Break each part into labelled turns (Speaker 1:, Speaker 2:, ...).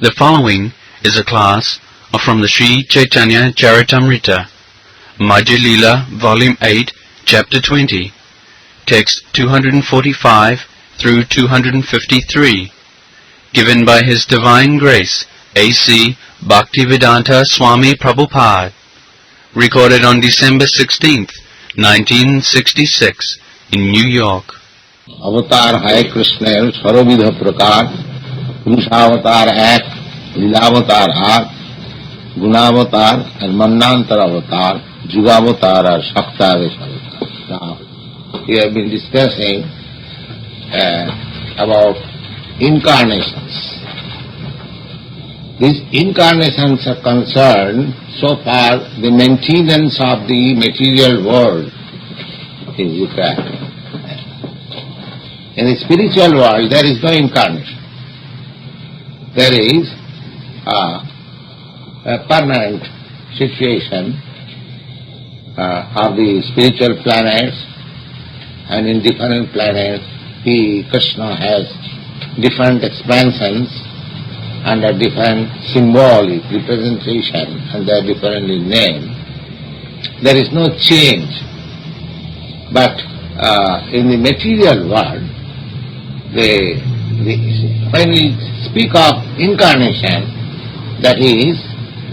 Speaker 1: The following is a class from the Sri Chaitanya Charitamrita, Madhya Lila, Volume 8, Chapter 20, Text 245 through 253, given by His Divine Grace, A.C. Bhaktivedanta Swami Prabhupada, recorded on December 16th, 1966, in New York.
Speaker 2: अवतार है कृष्ण सर्वविध प्रकार, पुरुषावतार एक, लीलावतार आठ, गुणावतार और मन्नांतर अवतार, जुगावतार और शक्तावेश अवतार. Now, we have been discussing about incarnations. These incarnations are concerned so far the maintenance of the material world is required. In the spiritual world, there is no incarnation. There is a permanent situation of the spiritual planets, and in different planets, the Krsna has different expansions under different symbolic representation, and they are differently named. There is no change. But in the material world, when we speak of incarnation, that is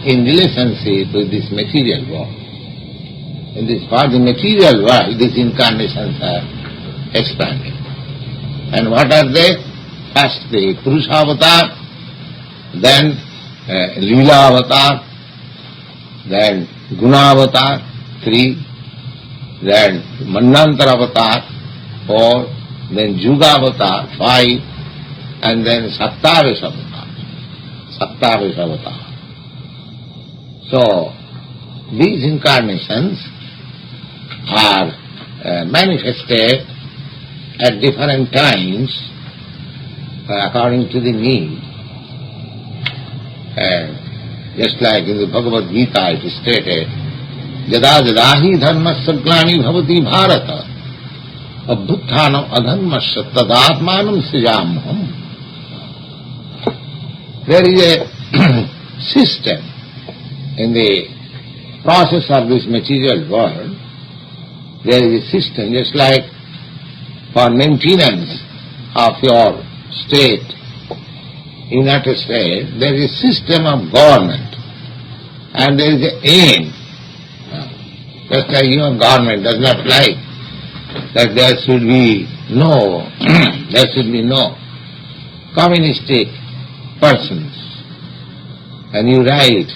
Speaker 2: in relationship with this material world. In this part, the material world, these incarnations are expanding. And what are they? First the purusa-avatar, then lila-avatar, then guna-avatar, 3, then mannantar-avatar, 4, then juga-avatar, 5, and then saptavesh-avatar. So, these incarnations are manifested at different times according to the need. And just like in the Bhagavad Gita it is stated, Yada jadahi dharmasya glani bhavati bharata abhutthanam adharmasya tadatmanam srijamham. There is a system in the process of this material world. There is a system, just like for maintenance of your state, United States, there is a system of government, and there is an aim. Just like your government does not like that there should be no communistic persons, and you write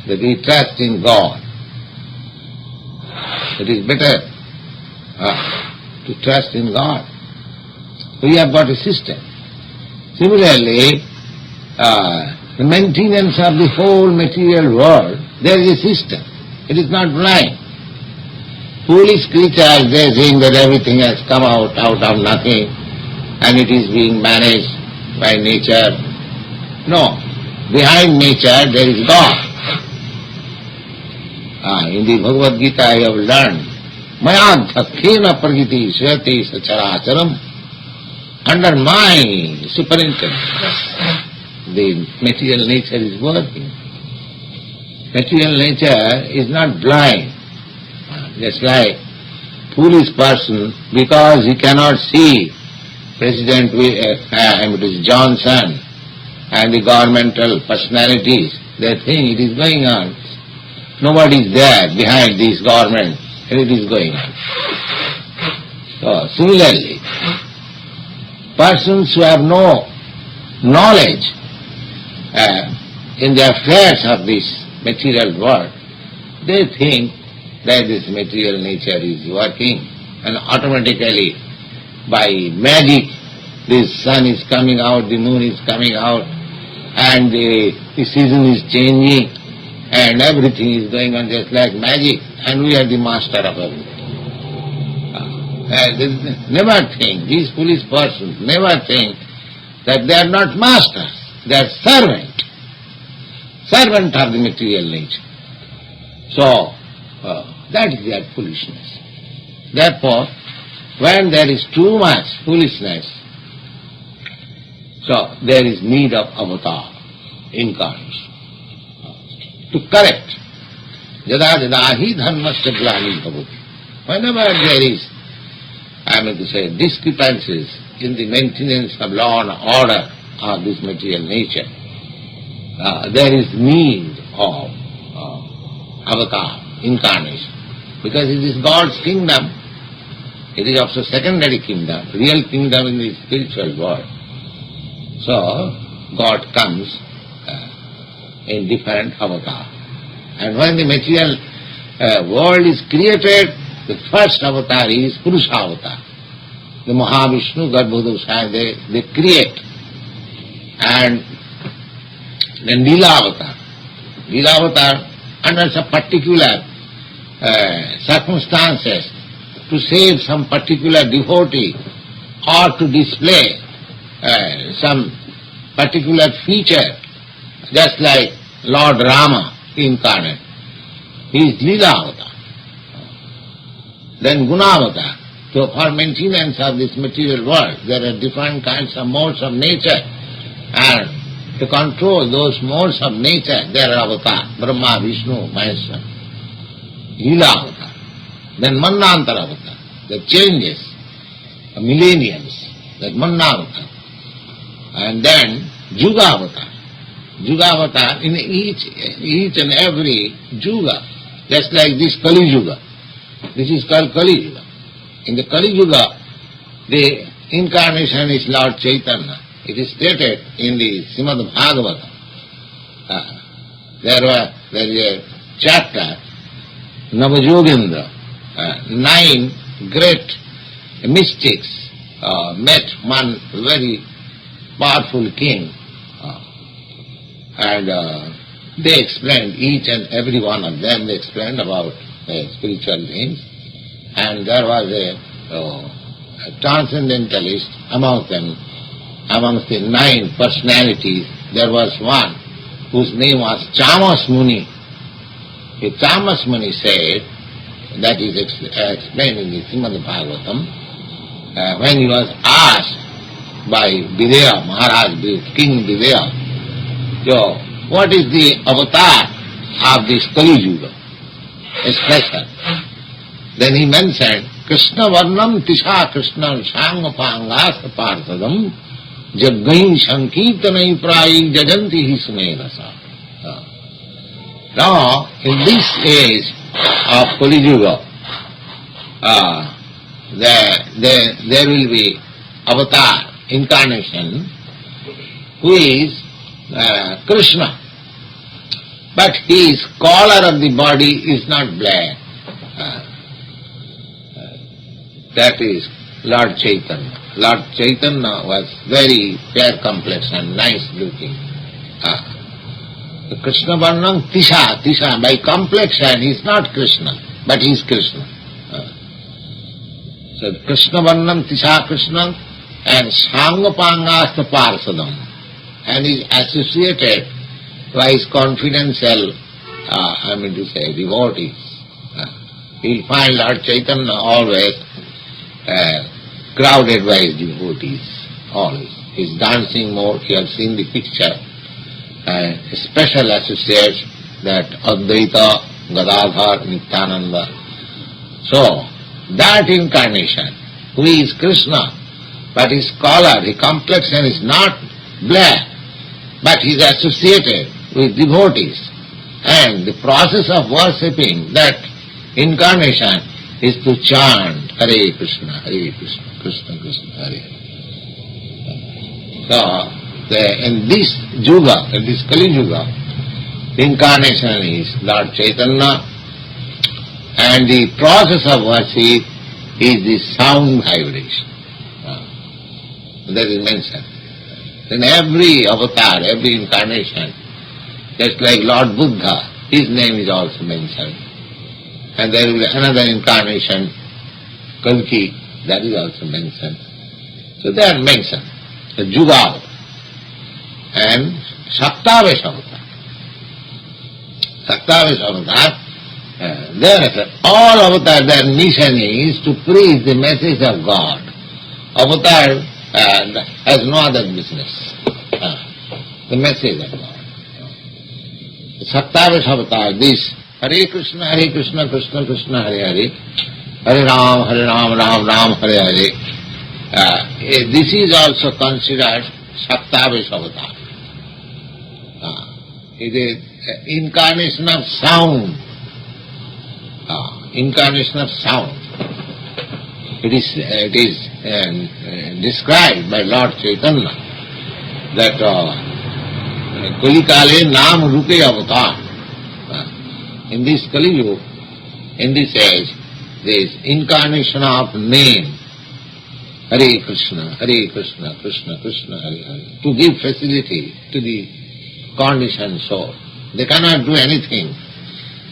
Speaker 2: that we trust in God. It is better to trust in God. We have got a system. Similarly, the maintenance of the whole material world, there is a system. It is not blind. Foolish creatures, they think that everything has come out of nothing and it is being managed by nature. No. Behind nature there is God. In the Bhagavad Gita I have learned, Mayadhakhena pragiti svati sacharacharam. Under my superintendence, the material nature is working. Material nature is not blind. Just like foolish person, because he cannot see President Johnson and the governmental personalities, they think it is going on. Nobody is there behind this government, and it is going on. So, similarly, persons who have no knowledge in the affairs of this material world, they think that this material nature is working, and automatically by magic this sun is coming out, the moon is coming out, and the season is changing, and everything is going on just like magic, and we are the master of everything. Never think, these foolish persons never think that they are not masters, they are servant of the material nature. So, that is their foolishness. Therefore, when there is too much foolishness, so there is need of avatar. incarnation. To correct. Yada yada hi dharmasya glani bhavati. Whenever there is, discrepancies in the maintenance of law and order of this material nature, there is need of avatar, incarnation. Because it is God's kingdom, it is also secondary kingdom, real kingdom in the spiritual world. So, God comes in different avatar. And when the material world is created, the first avatar is purusa-avatar. The Mahavishnu, Garbhodosaya, they create. And then lila-avatar. Lila-avatar, under some particular circumstances, to save some particular devotee or to display some particular feature, just like Lord Rama incarnate. He is lila-avatar. Then guna-avatar. So for maintenance of this material world, there are different kinds of modes of nature, and to control those modes of nature, there are avatar, Brahma, Vishnu, Maheshwara. Lila-avatar. Then Manvantara avatar, that changes, millenniums, that Manna-avatar. And then Juga-avatar. Juga-avatar, in each and every Juga, just like this Kali-Juga. This is called Kali-Juga. In the Kali-Yuga, the incarnation is Lord Chaitanya. It is stated in the Cc-Madhya. There is a chapter, Navajogendra, 9 great mystics met one very powerful king, and they explained, each and every one of them, they explained about spiritual things. And there was a transcendentalist among them, amongst the 9 personalities. There was one whose name was Chamas Muni. The Chamas Muni said, that is explained in the Srimad Bhagavatam, when he was asked by Videha, Maharaj, King Videha, so what is the avatar of this Kali Yuga? Special. Then he mentioned, Krsna varnam tisha Krsna shangapangas partadam jaggain sankirtanai prayi jajanti hismenasa. Now, in this age of Kali Yuga, there will be avatar, incarnation, who is Krsna. But his color of the body is not black. That is Lord Chaitanya. Lord Chaitanya was very fair complexion, nice looking. Krishna Varnam Tisha, by complexion he is not Krishna, but he is Krishna. So Krishna Varnam Tisha Krishna and Sangapangasta Parsadam, and is associated by his confidential, devotees. You'll find Lord Chaitanya always crowded by his devotees, always. He's dancing more, you have seen the picture. Special associates that Advaita, Gadadhar, Nityananda. So, that incarnation, who is Krishna, but his color, his complexion is not black, but he is associated with devotees. And the process of worshipping that incarnation is to chant Hare Krishna, Krishna Krishna, Hare. So, in this Yuga, in this Kali Yuga, the incarnation is Lord Chaitanya, and the process of worship is the sound vibration. That is mentioned. In every avatar, every incarnation, just like Lord Buddha, his name is also mentioned. And there will be another incarnation, Kalki, that is also mentioned. So they are mentioned. The Yuga and Shaktavesh avatar. Shaktavesh avatar, all avatar, their mission is to preach the message of God. Avatar has no other business. The message of God. Saktavasavatar, this Hare Krishna, Krishna Krishna, Hare Hare, Hare Ram, Ram Ram, Hare Hare. This is also considered Saktavasavatar. It is incarnation of sound. Incarnation of sound. It is described by Lord Chaitanya that Kali Kale Naam Rupe Avatar. In this Kali Yuga, in this age, there is incarnation of name. Hare Krishna, Krishna Krishna, Hare Hare. To give facility to the conditioned soul. They cannot do anything.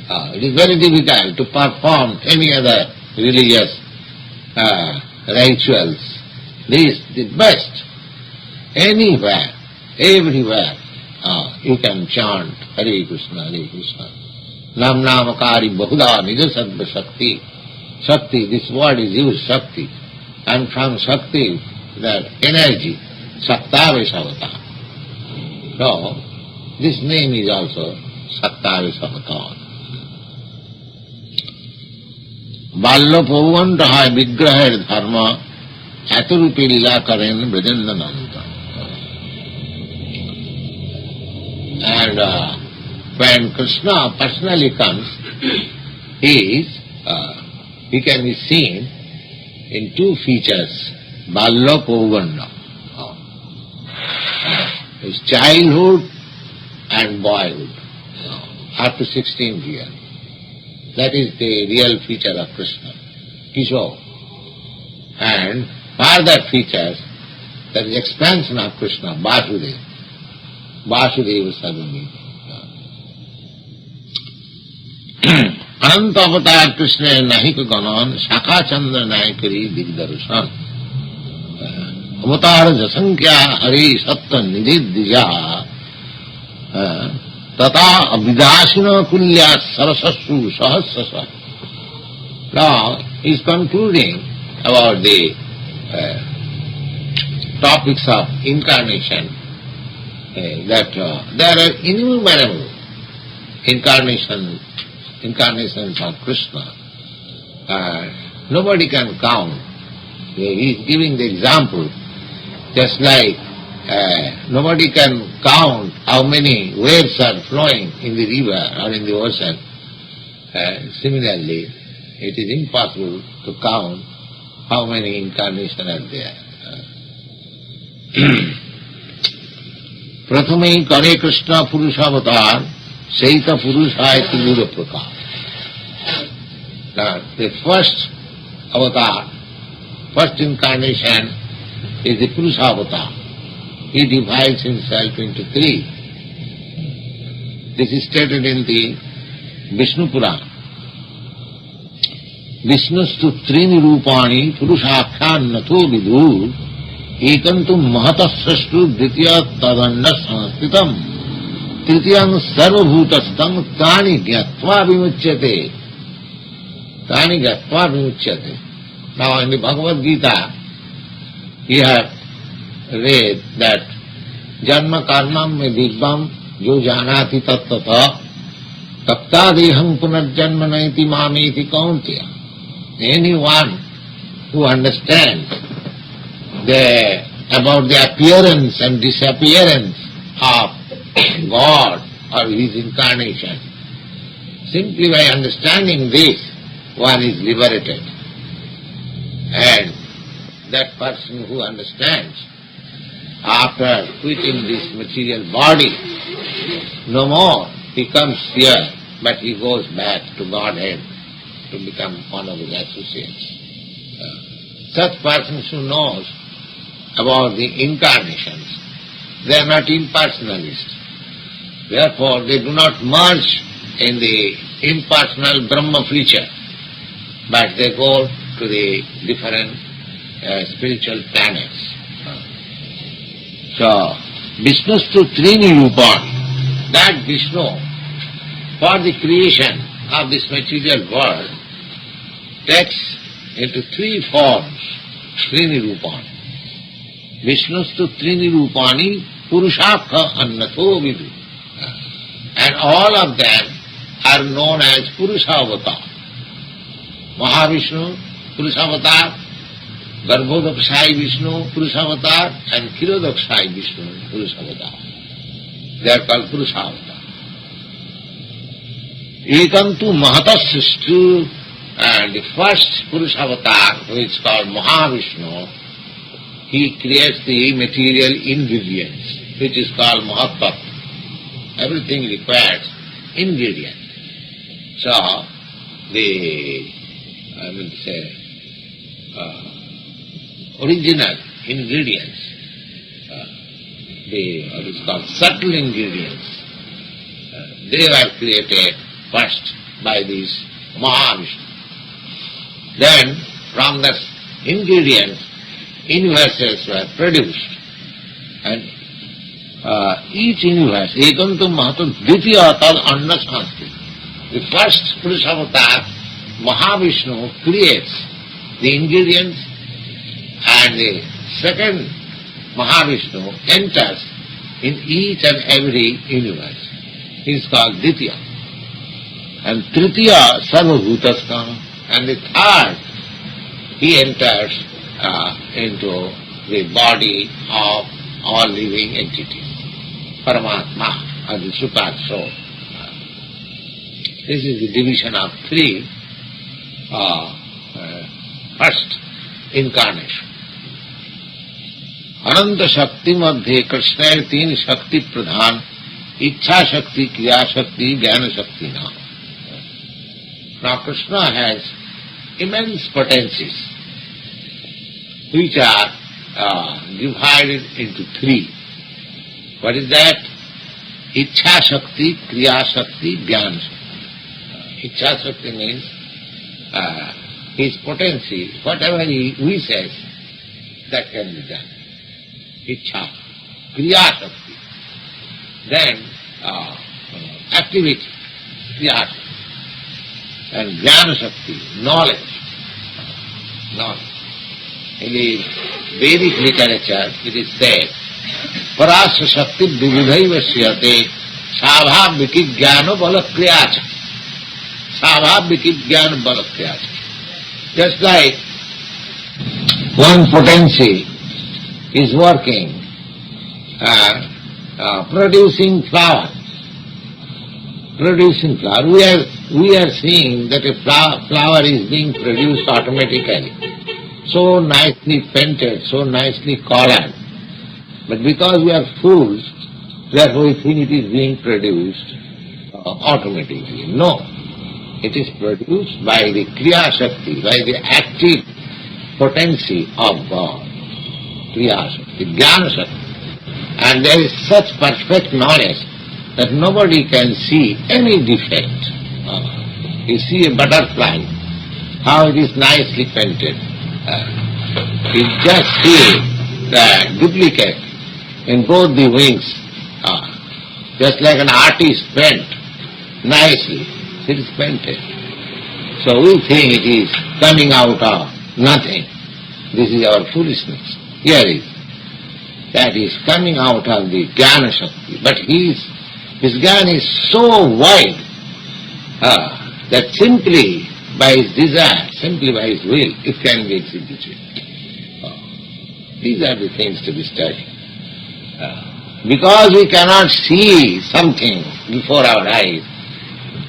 Speaker 2: It is very difficult to perform any other religious rituals. This is the best. Anywhere, everywhere, you can chant Hare Krishna, Krishna. Nam Namakari Bahuda Nija Sattva Shakti. Shakti, this word is used, Shakti. And from Shakti, that energy, Saktavasavatar. So, this name is also Saktavasavatar. बाल्य पौवन रहा विग्रह धर्म एतरूपी लीला करें ब्रजंदनंत. And when Krishna personally comes, he can be seen in two features, Balya Pauvana, his childhood and boyhood, up to 16 years. That is the real feature of Krishna, Kishore. And further features, there is expansion of Krishna, Vasudeva. Vasudeva Sadhuni. Ananta avatar Krishna Nahika Ganan, Shaka Chandra Naikari Digdarshan. Avatar Jasankya Hari Satta Nidid Dija. Tata Abhidashina Kulya Sarasassu Sahasasa. Now, he is concluding about the topics of incarnation, that there are innumerable incarnations of Krishna. Nobody can count. He is giving the example, just like nobody can count how many waves are flowing in the river or in the ocean. Similarly, it is impossible to count how many incarnations are there. Prathame Kare Krishna purusa-avatar, Seita Purusha iti Guru Prakash. Now, the first avatar, first incarnation is the purusa-avatar. He divides himself into three. This is stated in the Visnu Purana. Vishnustu trini rupani purushakhyan natho vidhu ekantum mahatasrastu dvitiya tadanda sanskritam tritiyam sarvabhutastam tani gyatva vimuchyate. Tani gyatva vimuchyate. Now in the Bhagavad Gita, we have read that janma karmam me digbam jo janati tattata taptadeham punarjanma naiti mameti kauntya. Anyone who understands about the appearance and disappearance of God or His incarnation, simply by understanding this, one is liberated. And that person who understands, after quitting this material body, no more he comes here, but he goes back to Godhead to become one of his associates. Such persons who knows about the incarnations, they are not impersonalists. Therefore, they do not merge in the impersonal Brahma feature, but they go to the different spiritual planets. So, Vishnustu Trini Rupan, that Vishnu, for the creation of this material world, takes into three forms, Trini Rupani. Vishnustu Trini Rupani Purushakha Annatho Vidhu. And all of them are known as purusa-avatar. Mahavishnu, purusa-avatar, Garbhodakshai Vishnu, purusa-avatar, and Kirodakshai Vishnu, purusa-avatar. They are called purusa-avatar. Ekantu mahatasyashtu, and the first purusa-avatar, who is called Mahavishnu, he creates the material ingredients, which is called Mahattat. Everything requires ingredient. So, original ingredients, what is called subtle ingredients, they were created first by this Mahavishnu. Then, from the ingredients, universes were produced. And each universe, ekantu mahatam dvitiya tal anna sanskrit. The first Purusa-avatar, Mahavishnu, creates the ingredients, and the second Mahavishnu enters in each and every universe. He is called Dvitiya. And Tritiya Sarvabhutastham, and the third, he enters into the body of all living entities. Paramatma, or the Super Soul. This is the division of three. First incarnation. Ananta Shakti Madhya Krsna तीन शक्ति प्रधान इच्छा शक्ति, क्रिया शक्ति, ज्ञान शक्ति now. Now Krishna has immense potencies which are divided into three. What is that? Ichha Shakti, Kriya Shakti, Jnana Shakti. Ichha Shakti means his potency, whatever he wishes, that can be done. Ichha. Kriya Shakti. Then activity, Kriya Shakti. And Jnana Shakti, knowledge. Knowledge. In the Vedic literature, it is said, Parasya Shakti Vividhaiva Shyate Savabhiki Jnana Bala Kriyacha. Savabhiki Jnana Bala Kriyacha. Just like one potency is working, producing flower. Producing flower. We are seeing that a flower is being produced automatically. So nicely painted, so nicely colored. But because we are fools, therefore we think it is being produced automatically. No. It is produced by the Kriya Shakti, by the active potency of God. Kriya Shakti, Jnana Shakti. And there is such perfect knowledge that nobody can see any defect. You see a butterfly, how it is nicely painted. You just see the duplicate in both the wings, just like an artist paint nicely. It is painted. So we think it is coming out of nothing. This is our foolishness. Here is that is coming out of the Jnana Shakti. But his Jnana is so wide that simply by his desire, simply by his will, it can be executed. These are the things to be studied. Because we cannot see something before our eyes,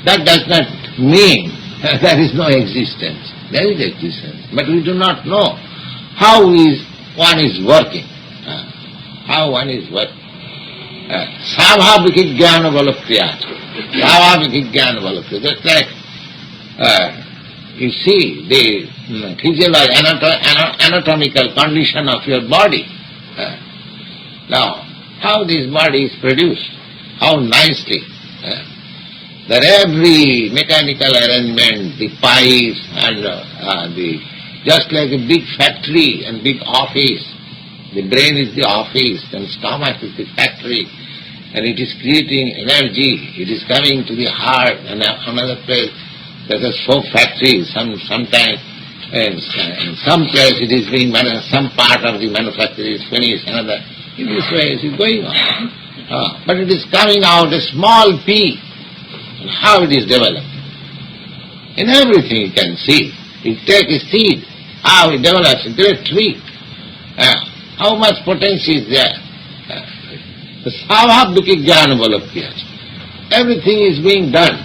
Speaker 2: that does not mean there is no existence. There is existence. But we do not know how one is working. How one is working. Savabhiki Jnana Bala Kriyat. Savabhiki Jnana Bala Kriyat. Just like you see the physiological, anatomical condition of your body. Now, how this body is produced, how nicely. That every mechanical arrangement, the pipes and just like a big factory and big office, the brain is the office and stomach is the factory, and it is creating energy, it is coming to the heart and another place. There are so factories, sometimes in some place it is being some part of the manufacture is finished, another. In this way it is going on. But it is coming out a small pea and how it is developed. In everything you can see. You take a seed, how it develops into a tree. How much potential is there? The svabhaviki jnana balapya. Everything is being done.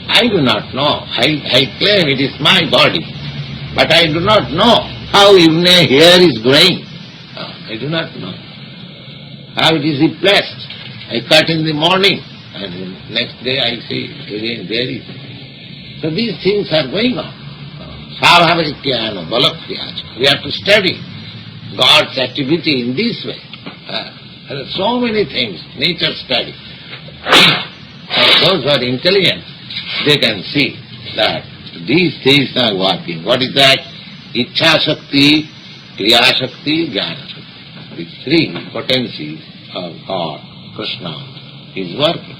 Speaker 2: I do not know. I claim it is my body, but I do not know how even a hair is growing. I do not know. How it is replaced. I cut in the morning, and the next day I see again there is. So these things are going on. Svabhavika balapya. We have to study God's activity in this way. There are so many things, nature study. Those who are intelligent, they can see that these things are working. What is that? Ichha Shakti, Kriya Shakti, Jnana Shakti. These three potencies of God, Krishna, is working.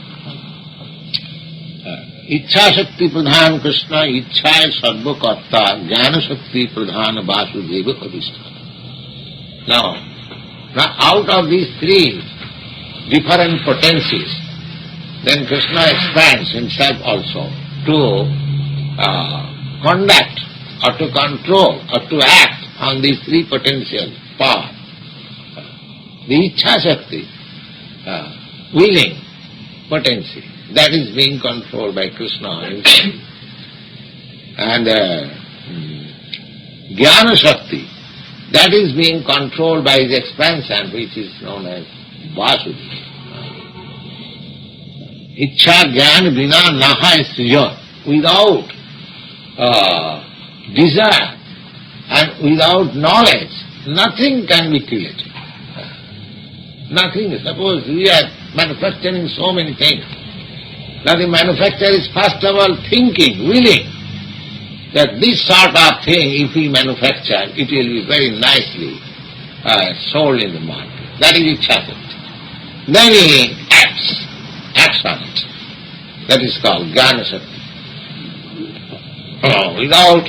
Speaker 2: Ichha Shakti Pradhan Krishna, Ichha Sarva Karta, Jnana Shakti Pradhan Vasudeva Kadishta. Now out of these three different potencies, then Krishna expands himself also to conduct or to control or to act on these three potential powers. The Ichha Shakti, willing potency, that is being controlled by Krishna himself. And Jnana Shakti, that is being controlled by his expansion, which is known as Vasudeva. Ichha jnana vina naha srijan. Without desire and without knowledge, nothing can be created. Nothing. Suppose we are manufacturing so many things. Now the manufacturer is first of all thinking, willing, that this sort of thing, if we manufacture, it will be very nicely sold in the market. That is Ichha Shakti. Then he acts on it. That is called Jnana Shakti. Without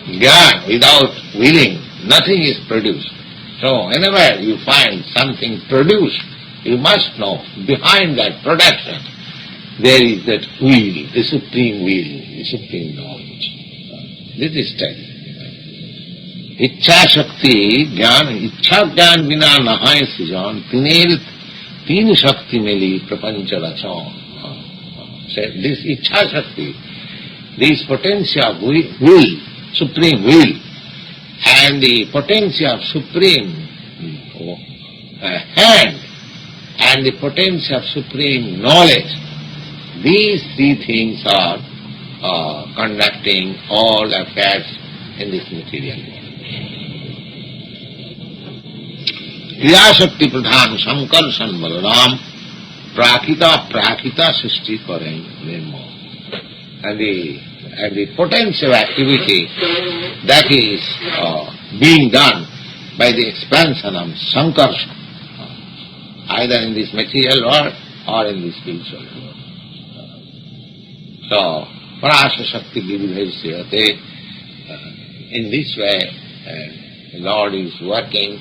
Speaker 2: jnana, without willing, nothing is produced. So whenever you find something produced, you must know behind that production there is that will, the supreme will, the supreme knowledge. This is study. Ichha Shakti, Jnana, Ichha Jnana Vina Nahai Sijan, Teen Shakti Meli Prapancha Rachan. This Ichha Shakti, this potential of will, supreme will, and the potential of supreme hand, and the potential of supreme knowledge, these three things are conducting all affairs in this material world. Kriya Shakti Pradhan Sankarshan Balaram Prakita Srishti Karen Nirmo. And the potential activity that is being done by the expansion of Sankarshan, either in this material world or in this spiritual world. So, Parasha Shakti Vividhaisya, in this way, the Lord is working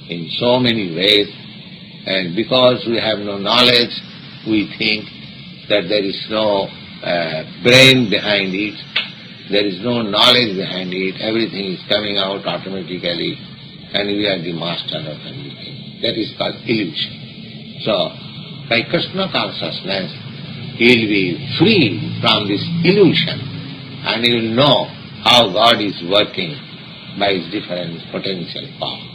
Speaker 2: in so many ways, and because we have no knowledge, we think that there is no brain behind it, there is no knowledge behind it, everything is coming out automatically, and we are the master of everything. That is called illusion. So, by Krishna consciousness, he will be free from this illusion, and he will know how God is working by his different potential powers.